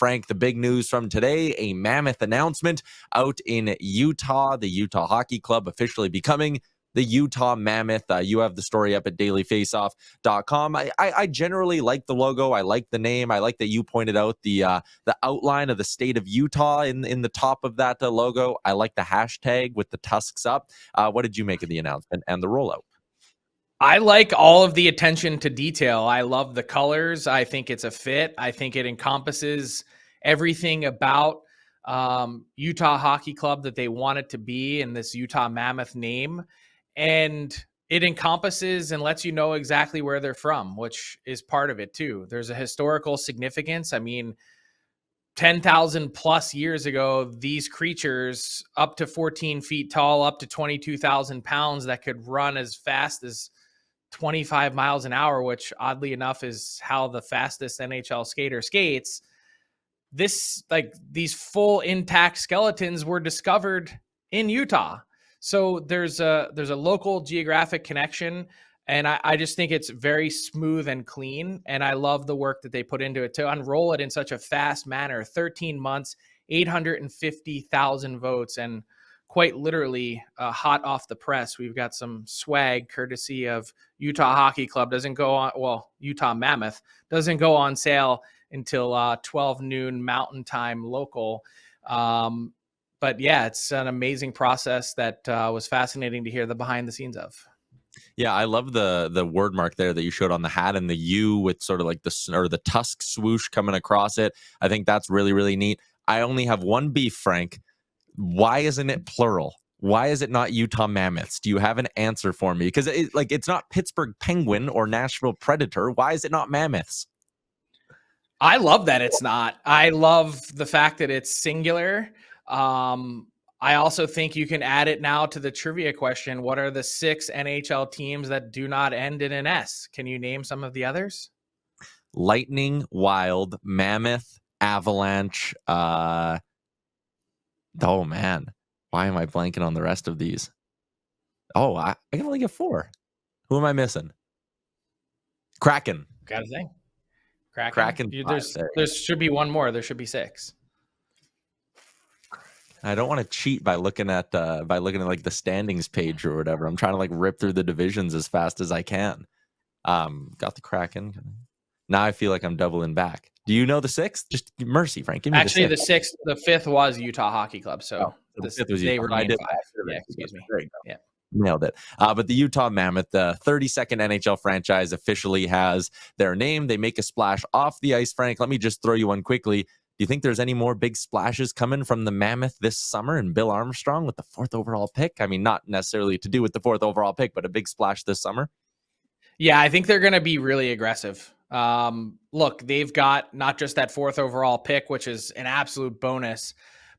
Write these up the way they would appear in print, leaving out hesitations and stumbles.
Frank, the big news from today, a Mammoth announcement out in Utah, the Utah Hockey Club officially becoming the Utah Mammoth. You have the story up at dailyfaceoff.com. I generally like the logo. I like the name. I like that you pointed out the outline of the state of Utah in the top of that logo. I like the hashtag with the tusks up. What did you make of the announcement and the rollout? I like all of the attention to detail. I love the colors. I think it's a fit. I think it encompasses everything about Utah Hockey Club that they want it to be in this Utah Mammoth name. And it encompasses and lets you know exactly where they're from, which is part of it too. There's a historical significance. I mean, 10,000 plus years ago, these creatures up to 14 feet tall, up to 22,000 pounds that could run as fast as 25 miles an hour, which oddly enough is how the fastest NHL skater skates. These full intact skeletons were discovered in Utah. So there's a local geographic connection, and I just think it's very smooth and clean, and I love the work that they put into it to unroll it in such a fast manner. 13 months, 850,000 votes, and quite literally hot off the press. We've got some swag courtesy of Utah Hockey Club. Utah Mammoth doesn't go on sale until 12 noon Mountain Time local. But yeah, it's an amazing process that was fascinating to hear the behind the scenes of. Yeah, I love the word mark there that you showed on the hat and the U with sort of like the tusk swoosh coming across it. I think that's really, really neat. I only have one beef, Frank. Why isn't it plural? Why is it not Utah Mammoths? Do you have an answer for me? Because it's not Pittsburgh Penguin or Nashville Predator. Why is it not Mammoths? I love that it's not. I love the fact that it's singular. I also think you can add it now to the trivia question. What are the 6 NHL teams that do not end in an S? Can you name some of the others? Lightning, Wild, Mammoth, Avalanche. Oh, man. Why am I blanking on the rest of these? Oh, I can only get 4. Who am I missing? Kraken. Got a thing. Kraken. There should be one more. There should be 6. I don't want to cheat by looking at like the standings page or whatever. I'm trying to like rip through the divisions as fast as I can. Got the Kraken. Now I feel like I'm doubling back. Do you know the 6th? Just mercy, Frank. Give me actually the 6th. The 5th was Utah Hockey Club. So the 5th was Utah. I did 5. Yeah, excuse me. Yeah. Nailed it. But the Utah Mammoth, the 32nd NHL franchise, officially has their name. They make a splash off the ice. Frank, let me just throw you one quickly. Do you think there's any more big splashes coming from the Mammoth this summer and Bill Armstrong with the 4th overall pick? I mean, not necessarily to do with the 4th overall pick, but a big splash this summer. Yeah, I think they're going to be really aggressive. Look, they've got not just that 4th overall pick, which is an absolute bonus,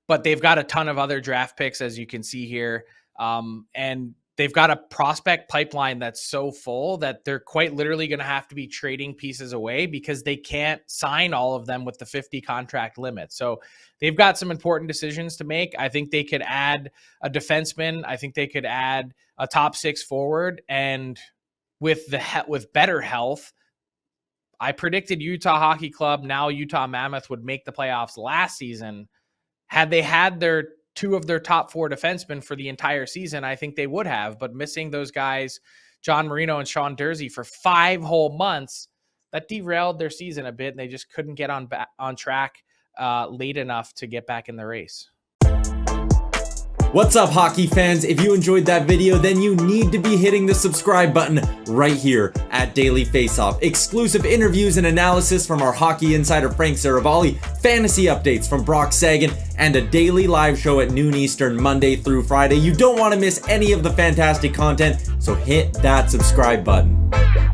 but they've got a ton of other draft picks, as you can see here. And they've got a prospect pipeline that's so full that they're quite literally going to have to be trading pieces away because they can't sign all of them with the 50 contract limit. So they've got some important decisions to make. I think they could add a defenseman. I think they could add a top 6 forward. And with better health, I predicted Utah Hockey Club, now Utah Mammoth, would make the playoffs last season. Had they had 2 of their top 4 defensemen for the entire season, I think they would have. But missing those guys, John Marino and Sean Durzi, for 5 whole months, that derailed their season a bit, and they just couldn't get on track late enough to get back in the race. What's up, hockey fans? If you enjoyed that video, then you need to be hitting the subscribe button right here at Daily Faceoff. Exclusive interviews and analysis from our hockey insider Frank Seravalli, fantasy updates from Brock Sagan, and a daily live show at noon Eastern, Monday through Friday. You don't want to miss any of the fantastic content, so hit that subscribe button.